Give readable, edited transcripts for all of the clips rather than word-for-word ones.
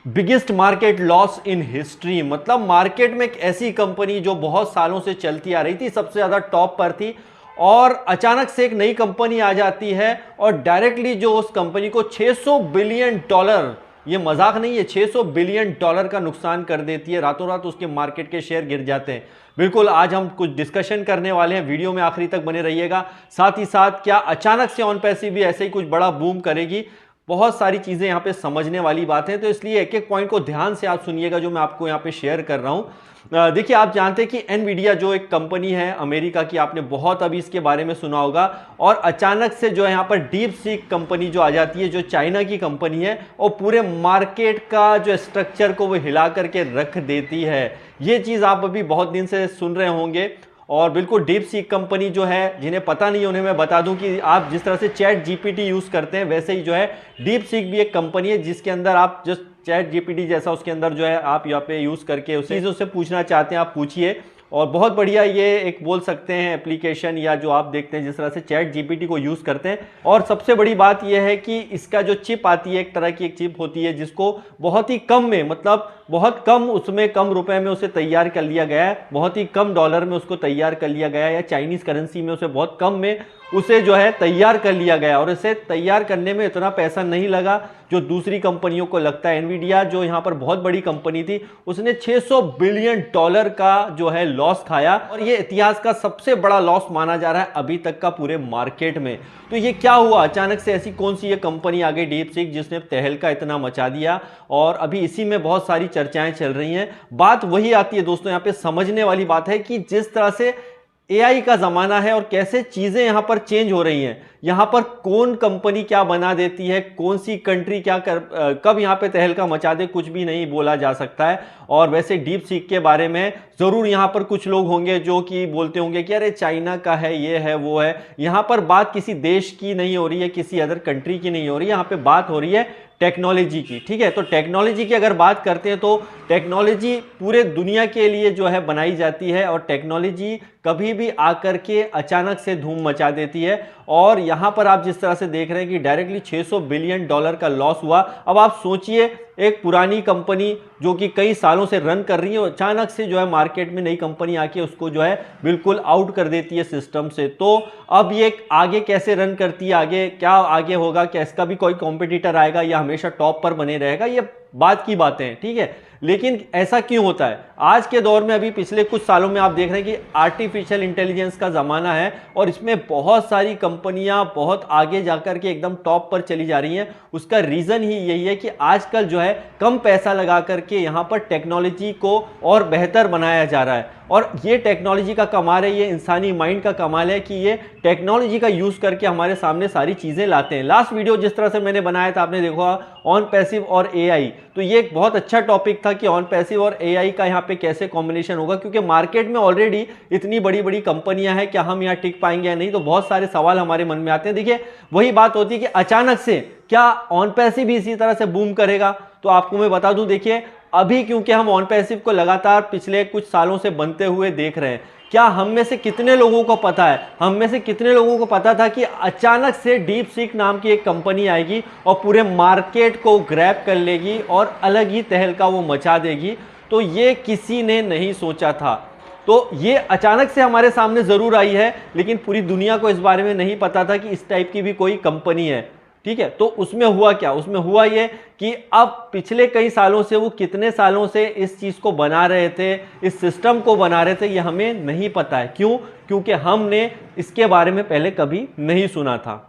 Biggest market loss in history, मतलब market में एक ऐसी कंपनी जो बहुत सालों से चलती आ रही थी, सबसे ज्यादा टॉप पर थी, और अचानक से एक नई कंपनी आ जाती है और डायरेक्टली जो उस कंपनी को 600 बिलियन डॉलर, ये मजाक नहीं है, 600 बिलियन डॉलर का नुकसान कर देती है। रातों रात उसके मार्केट के शेयर गिर जाते हैं। बिल्कुल आज हम कुछ डिस्कशन करने वाले हैं, वीडियो में आखिरी तक बने रहिएगा। साथ ही साथ क्या अचानक से ऑन पैसिव भी ऐसे ही कुछ बड़ा बूम करेगी, बहुत सारी चीजें यहाँ पे समझने वाली बात है, तो इसलिए एक एक पॉइंट को ध्यान से आप सुनिएगा जो मैं आपको यहाँ पे शेयर कर रहा हूँ। देखिए, आप जानते हैं कि एनवीडिया जो एक कंपनी है अमेरिका की, आपने बहुत अभी इसके बारे में सुना होगा, और अचानक से जो है यहाँ पर डीप सीक कंपनी जो आ जाती है, जो चाइना की कंपनी है, और पूरे मार्केट का जो स्ट्रक्चर को वो हिला करके रख देती है। ये चीज़ आप अभी बहुत दिन से सुन रहे होंगे। और बिल्कुल डीप सीक कंपनी जो है, जिन्हें पता नहीं उन्हें मैं बता दूं कि आप जिस तरह से चैट जीपीटी यूज़ करते हैं, वैसे ही जो है डीप सीक भी एक कंपनी है जिसके अंदर आप जस्ट चैट जीपीटी जैसा उसके अंदर जो है आप यहाँ पे यूज़ करके उस चीज़ उससे पूछना चाहते हैं आप पूछिए। और बहुत बढ़िया ये एक बोल सकते हैं एप्लीकेशन, या जो आप देखते हैं जिस तरह से चैट जीपीटी को यूज़ करते हैं। और सबसे बड़ी बात यह है कि इसका जो चिप आती है, एक तरह की एक चिप होती है जिसको बहुत ही कम में, मतलब बहुत कम उसमें, कम रुपए में उसे तैयार कर लिया गया है, बहुत ही कम डॉलर में उसको तैयार कर लिया गया है, या चाइनीज़ करेंसी में उसे बहुत कम में उसे जो है तैयार कर लिया गया। और इसे तैयार करने में इतना पैसा नहीं लगा जो दूसरी कंपनियों को लगता है। एनवीडिया जो यहाँ पर बहुत बड़ी कंपनी थी, उसने 600 बिलियन डॉलर का जो है लॉस खाया, और ये इतिहास का सबसे बड़ा लॉस माना जा रहा है अभी तक का पूरे मार्केट में। तो ये क्या हुआ अचानक से, ऐसी कौन सी ये कंपनी आ गई डीप सीक जिसने तहलका इतना मचा दिया, और अभी इसी में बहुत सारी चर्चाएं चल रही हैं। बात वही आती है दोस्तों, यहाँ पे समझने वाली बात है कि जिस तरह से एआई का ज़माना है और कैसे चीज़ें यहाँ पर चेंज हो रही हैं, यहाँ पर कौन कंपनी क्या बना देती है, कौन सी कंट्री क्या कब यहाँ पे तहलका मचा दे, कुछ भी नहीं बोला जा सकता है। और वैसे डीप सीक के बारे में ज़रूर यहाँ पर कुछ लोग होंगे जो कि बोलते होंगे कि अरे चाइना का है, ये है, वो है। यहाँ पर बात किसी देश की नहीं हो रही है, किसी अदर कंट्री की नहीं हो रही है, यहाँ पे बात हो रही है टेक्नोलॉजी की। ठीक है, तो टेक्नोलॉजी की अगर बात करते हैं तो टेक्नोलॉजी पूरे दुनिया के लिए जो है बनाई जाती है, और टेक्नोलॉजी कभी भी आकर के अचानक से धूम मचा देती है। और यहाँ पर आप जिस तरह से देख रहे हैं कि डायरेक्टली 600 बिलियन डॉलर का लॉस हुआ। अब आप सोचिए, एक पुरानी कंपनी जो कि कई सालों से रन कर रही है, अचानक से जो है मार्केट में नई कंपनी आके उसको जो है बिल्कुल आउट कर देती है सिस्टम से। तो अब ये आगे कैसे रन करती है, आगे क्या आगे होगा, क्या इसका भी कोई कॉम्पिटिटर आएगा या हमेशा टॉप पर बने रहेगा, ये बात की बातें हैं। ठीक है, लेकिन ऐसा क्यों होता है आज के दौर में? अभी पिछले कुछ सालों में आप देख रहे हैं कि आर्टिफिशियल इंटेलिजेंस का ज़माना है, और इसमें बहुत सारी कंपनियां बहुत आगे जाकर के एकदम टॉप पर चली जा रही हैं। उसका रीज़न ही यही है कि आजकल जो है कम पैसा लगा करके यहाँ पर टेक्नोलॉजी को और बेहतर बनाया जा रहा है। और ये टेक्नोलॉजी का कमाल है, ये इंसानी माइंड का कमाल है कि ये टेक्नोलॉजी का यूज़ करके हमारे सामने सारी चीज़ें लाते हैं। लास्ट वीडियो जिस तरह से मैंने बनाया था, आपने देखा ऑन पैसिव और एआई, तो ये एक बहुत अच्छा टॉपिक था कि ऑन पैसिव और एआई का यहाँ पे कैसे कॉम्बिनेशन होगा, क्योंकि मार्केट में ऑलरेडी इतनी बड़ी बड़ी कंपनियां हैं, क्या हम यहाँ टिक पाएंगे या नहीं, तो बहुत सारे सवाल हमारे मन में आते हैं। देखिए, वही बात होती है कि अचानक से क्या ऑन पैसिव भी इसी तरह से बूम करेगा? तो आपको मैं बता दूं, देखिए अभी क्योंकि हम ऑन पैसिव को लगातार पिछले कुछ सालों से बनते हुए देख रहे हैं, क्या हम में से कितने लोगों को पता है, हम में से कितने लोगों को पता था कि अचानक से डीप सीक नाम की एक कंपनी आएगी और पूरे मार्केट को ग्रैब कर लेगी और अलग ही तहलका वो मचा देगी? तो ये किसी ने नहीं सोचा था। तो ये अचानक से हमारे सामने ज़रूर आई है, लेकिन पूरी दुनिया को इस बारे में नहीं पता था कि इस टाइप की भी कोई कंपनी है। ठीक है, तो उसमें हुआ क्या? उसमें हुआ ये कि अब पिछले कई सालों से, वो कितने सालों से इस चीज़ को बना रहे थे, इस सिस्टम को बना रहे थे, ये हमें नहीं पता है। क्यों? क्योंकि हमने इसके बारे में पहले कभी नहीं सुना था।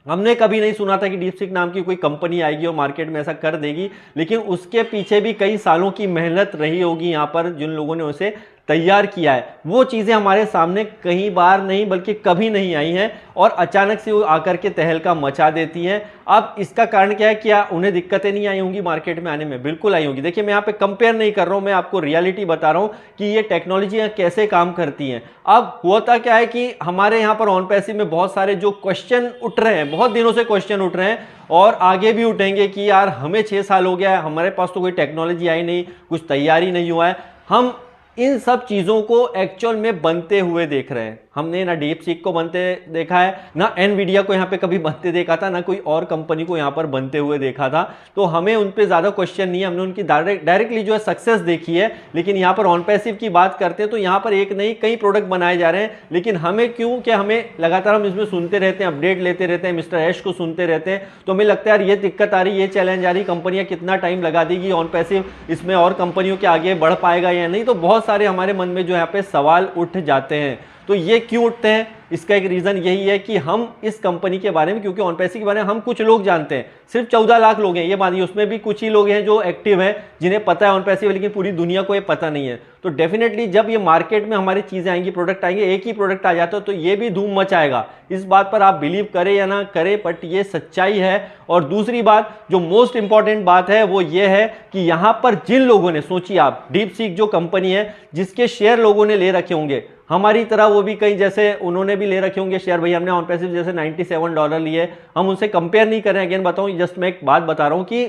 हमने कभी नहीं सुना था कि डीप सीक नाम की कोई कंपनी आएगी और मार्केट में ऐसा कर देगी, लेकिन उसके पीछे भी कई सालों की मेहनत रही होगी यहाँ पर, जिन लोगों ने उसे तैयार किया है। वो चीज़ें हमारे सामने कई बार नहीं बल्कि कभी नहीं आई हैं, और अचानक से वो आकर के तहलका मचा देती हैं। अब इसका कारण क्या है? क्या उन्हें दिक्कतें नहीं आई होंगी मार्केट में आने में? बिल्कुल आई होंगी। देखिए, मैं यहाँ पे कंपेयर नहीं कर रहा हूँ, मैं आपको रियलिटी बता रहा हूँ कि ये टेक्नोलॉजी कैसे काम करती हैं। अब होता क्या है कि हमारे यहाँ पर ऑन पैसिव में बहुत सारे जो क्वेश्चन उठ रहे हैं, बहुत दिनों से क्वेश्चन उठ रहे हैं और आगे भी उठेंगे कि यार हमें 6 साल हो गया है, हमारे पास तो कोई टेक्नोलॉजी आई नहीं, कुछ तैयारी नहीं हुआ है। हम इन सब चीज़ों को एक्चुअल में बनते हुए देख रहे हैं। हमने ना डीप सीक को बनते देखा है, ना एनवीडिया को यहाँ पे कभी बनते देखा था, ना कोई और कंपनी को यहाँ पर बनते हुए देखा था। तो हमें उन पे ज़्यादा क्वेश्चन नहीं है, हमने उनकी डायरेक्टली जो है सक्सेस देखी है। लेकिन यहाँ पर ऑन पैसिव की बात करते हैं तो यहाँ पर एक नहीं कई प्रोडक्ट बनाए जा रहे हैं, लेकिन हमें क्यों कि हमें लगातार हम इसमें सुनते रहते हैं, अपडेट लेते रहते हैं, मिस्टर ऐश को सुनते रहते हैं, तो हमें लगता है यार ये दिक्कत आ रही, ये चैलेंज आ रही, कंपनियां कितना टाइम लगा देगी ऑन पैसिव, इसमें और कंपनियों के आगे बढ़ पाएगा या नहीं। तो बहुत सारे हमारे मन में जो यहाँ पे सवाल उठ जाते हैं। तो ये क्यों उठते हैं, इसका एक रीज़न यही है कि हम इस कंपनी के बारे में, क्योंकि ऑन पैसिव के बारे में हम कुछ लोग जानते हैं, सिर्फ 14 लाख लोग हैं ये मानिए, उसमें भी कुछ ही लोग हैं जो एक्टिव हैं जिन्हें पता है ऑन पैसिव, लेकिन पूरी दुनिया को ये पता नहीं है। तो डेफिनेटली जब ये मार्केट में हमारी चीज़ें आएंगी, प्रोडक्ट आएंगे, एक ही प्रोडक्ट आ जाता है तो ये भी धूम मचाएगा। इस बात पर आप बिलीव करें या ना करें, बट ये सच्चाई है। और दूसरी बात जो मोस्ट इंपॉर्टेंट बात है वो ये है कि यहाँ पर जिन लोगों ने, सोचिए आप, डीप सीक जो कंपनी है जिसके शेयर लोगों ने ले रखे होंगे, हमारी तरह वो भी कहीं जैसे उन्होंने भी ले रखे होंगे शेयर, भाई हमने ऑन पैसिव जैसे $97 लिए, हम उनसे कंपेयर नहीं कर रहे हैं। अगेन बताऊं, जस्ट मैं एक बात बता रहा हूं कि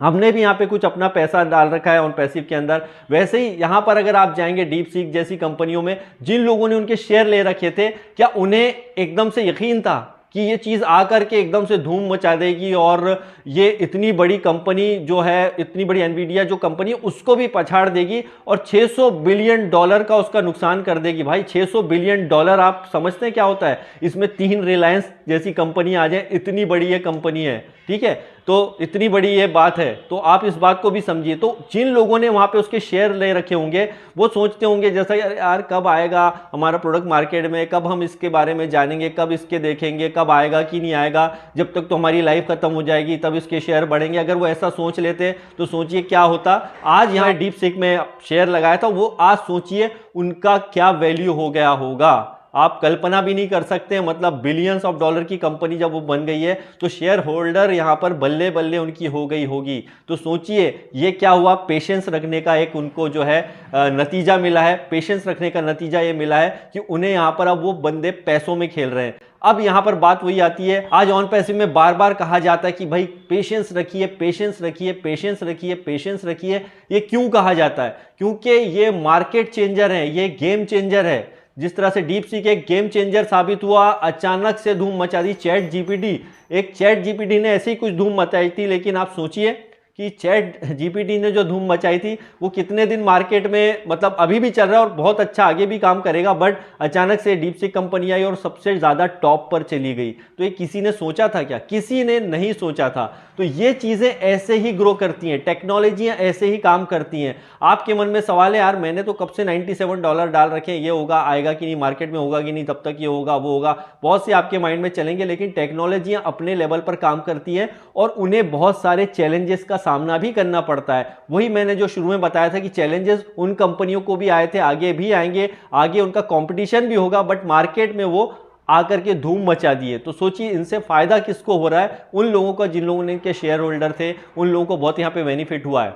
हमने भी यहाँ पे कुछ अपना पैसा डाल रखा है ऑन पैसिव के अंदर। वैसे ही यहाँ पर अगर आप जाएंगे डीप सीक जैसी कंपनियों में, जिन लोगों ने उनके शेयर ले रखे थे, क्या उन्हें एकदम से यकीन था कि ये चीज़ आकर के एकदम से धूम मचा देगी और ये इतनी बड़ी कंपनी जो है, इतनी बड़ी एनवीडिया जो कंपनी है, उसको भी पछाड़ देगी और $600 बिलियन का उसका नुकसान कर देगी? भाई $600 बिलियन आप समझते हैं क्या होता है? इसमें 3 रिलायंस जैसी कंपनी आ जाए, इतनी बड़ी ये कंपनी है, ठीक है, तो इतनी बड़ी ये बात है, तो आप इस बात को भी समझिए। तो जिन लोगों ने वहाँ पे उसके शेयर ले रखे होंगे वो सोचते होंगे जैसा यार कब आएगा हमारा प्रोडक्ट मार्केट में, कब हम इसके बारे में जानेंगे, कब इसके देखेंगे, कब आएगा कि नहीं आएगा, जब तक तो हमारी लाइफ खत्म हो जाएगी तब इसके शेयर बढ़ेंगे। अगर वो ऐसा सोच लेते तो सोचिए क्या होता। आज यहाँ डीप सीक में शेयर लगाया था, वो आज सोचिए उनका क्या वैल्यू हो गया होगा, आप कल्पना भी नहीं कर सकते। मतलब बिलियंस ऑफ डॉलर की कंपनी जब वो बन गई है तो शेयर होल्डर यहाँ पर बल्ले बल्ले उनकी हो गई होगी। तो सोचिए ये क्या हुआ, पेशेंस रखने का एक उनको जो है नतीजा मिला है। पेशेंस रखने का नतीजा ये मिला है कि उन्हें यहाँ पर अब वो बंदे पैसों में खेल रहे हैं। अब यहाँ पर बात वही आती है, आज ऑन पैसिव में बार बार कहा जाता है कि भाई पेशेंस रखिए, पेशेंस रखिए, पेशेंस रखिए, पेशेंस रखिए। ये क्यों कहा जाता है? क्योंकि ये मार्केट चेंजर है, ये गेम चेंजर है। जिस तरह से डीप सीक एक गेम चेंजर साबित हुआ, अचानक से धूम मचा दी चैट जीपीटी। एक चैट जीपीटी ने ऐसी कुछ धूम मचाई थी, लेकिन आप सोचिए कि चैट जीपीटी ने जो धूम मचाई थी वो कितने दिन मार्केट में, मतलब अभी भी चल रहा है और बहुत अच्छा आगे भी काम करेगा, बट अचानक से डीप सीक कंपनी आई और सबसे ज़्यादा टॉप पर चली गई। तो ये किसी ने सोचा था क्या? किसी ने नहीं सोचा था। तो ये चीज़ें ऐसे ही ग्रो करती हैं, टेक्नोलॉजियाँ ऐसे ही काम करती हैं। आपके मन में सवाल है यार मैंने तो कब से $97 डाल रखे हैं, ये होगा, आएगा कि नहीं, मार्केट में होगा कि नहीं, तब तक ये होगा वो होगा, बहुत से आपके माइंड में चलेंगे। लेकिन टेक्नोलॉजियाँ अपने लेवल पर काम करती हैं और उन्हें बहुत सारे चैलेंजेस का सामना भी करना पड़ता है। वही मैंने जो शुरू में बताया था कि चैलेंजेस उन कंपनियों को भी आए थे, आगे भी आएंगे, आगे उनका कंपटीशन भी होगा, बट मार्केट में वो आकर के धूम मचा दिए। तो सोचिए इनसे फायदा किसको हो रहा है? उन लोगों का जिन लोगों ने इनके शेयर होल्डर थे, उन लोगों को बहुत यहाँ पे बेनिफिट हुआ है।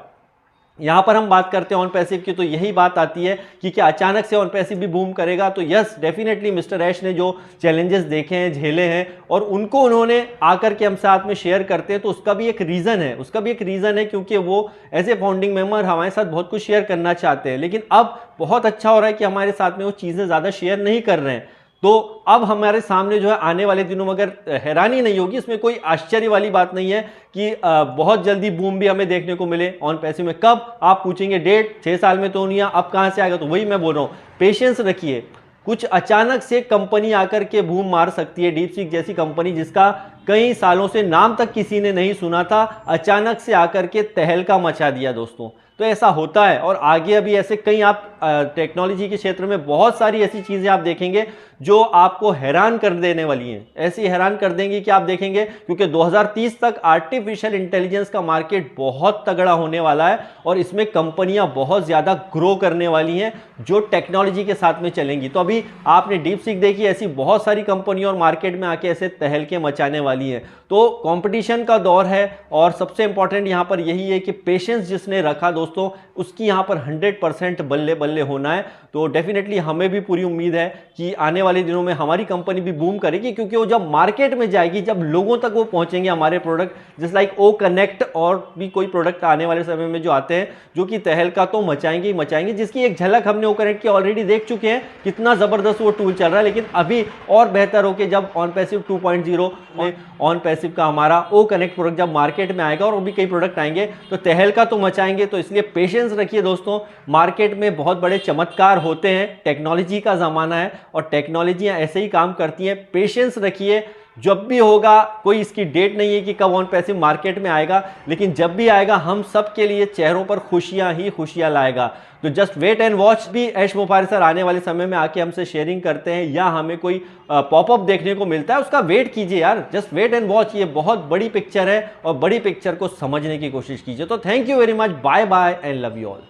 यहाँ पर हम बात करते हैं ऑन पैसिव की, तो यही बात आती है कि क्या अचानक से ऑन पैसिव भी बूम करेगा? तो यस, डेफिनेटली मिस्टर ऐश ने जो चैलेंजेस देखे हैं, झेले हैं, और उनको उन्होंने आकर के हम साथ में शेयर करते हैं, तो उसका भी एक रीज़न है, उसका भी एक रीज़न है, क्योंकि वो एज ए फाउंडिंग मेंबर हमारे साथ बहुत कुछ शेयर करना चाहते हैं। लेकिन अब बहुत अच्छा हो रहा है कि हमारे साथ में वो चीज़ें ज़्यादा शेयर नहीं कर रहे हैं। तो अब हमारे सामने जो है आने वाले दिनों में, अगर हैरानी नहीं होगी, इसमें कोई आश्चर्य वाली बात नहीं है कि बहुत जल्दी बूम भी हमें देखने को मिले ऑन पैसिव में। कब? आप पूछेंगे डेट, 6 साल में तो नहीं, अब कहाँ से आएगा? तो वही मैं बोल रहा हूँ, पेशेंस रखिए। कुछ अचानक से कंपनी आकर के बूम मार सकती है, डीप सीक जैसी कंपनी जिसका कई सालों से नाम तक किसी ने नहीं सुना था, अचानक से आकर के तहलका मचा दिया दोस्तों। तो ऐसा होता है और आगे अभी ऐसे कई आप टेक्नोलॉजी के क्षेत्र में बहुत सारी ऐसी चीज़ें आप देखेंगे जो आपको हैरान कर देने वाली हैं, ऐसी हैरान कर देंगी कि आप देखेंगे, क्योंकि 2030 तक आर्टिफिशियल इंटेलिजेंस का मार्केट बहुत तगड़ा होने वाला है और इसमें कंपनियां बहुत ज़्यादा ग्रो करने वाली हैं जो टेक्नोलॉजी के साथ में चलेंगी। तो अभी आपने डीप सीक देखी, ऐसी बहुत सारी कंपनियां और मार्केट में आके ऐसे तहलके मचाने वाली हैं। तो कंपटीशन का दौर है और सबसे इंपॉर्टेंट यहाँ पर यही है कि पेशेंस जिसने रखा दोस्तों उसकी यहाँ पर 100% बल्ले बल्ले होना है। तो डेफिनेटली हमें भी पूरी उम्मीद है कि आने वाले दिनों में हमारी कंपनी भी बूम करेगी, क्योंकि वो जब मार्केट में जाएगी, जब लोगों तक वो पहुंचेंगे हमारे product, just like O connect और भी कोई प्रोडक्ट आने वाले समय में जो आते हैं जो कि तहलका तो मचाएंगे ही मचाएंगे, जिसकी एक झलक हमने ओ कनेक्ट की ऑलरेडी देख चुके हैं कितना जबरदस्त वो टूल चल रहा है। लेकिन अभी और बेहतर हो कि जब ऑन पैसिव 2.0 में ऑन पैसिव का हमारा ओ कनेक्ट प्रोडक्ट जब मार्केट में आएगा और भी कई प्रोडक्ट आएंगे तो तहलका तो मचाएंगे। तो इसलिए पेशेंस रखिए दोस्तों, मार्केट में बहुत बड़े चमत्कार होते हैं, टेक्नोलॉजी का ज़माना है और टेक्नोलॉजियाँ ऐसे ही काम करती हैं। पेशेंस रखिए, जब भी होगा, कोई इसकी डेट नहीं है कि कब ऑन पैसिव मार्केट में आएगा, लेकिन जब भी आएगा हम सब के लिए चेहरों पर खुशियां ही खुशियां लाएगा। तो जस्ट वेट एंड वॉच। भी ऐश मुफारी सर आने वाले समय में आके हमसे शेयरिंग करते हैं या हमें कोई पॉपअप देखने को मिलता है, उसका वेट कीजिए यार, जस्ट वेट एंड वॉच। ये बहुत बड़ी पिक्चर है और बड़ी पिक्चर को समझने की कोशिश कीजिए। तो thank you very much, bye bye and love you all.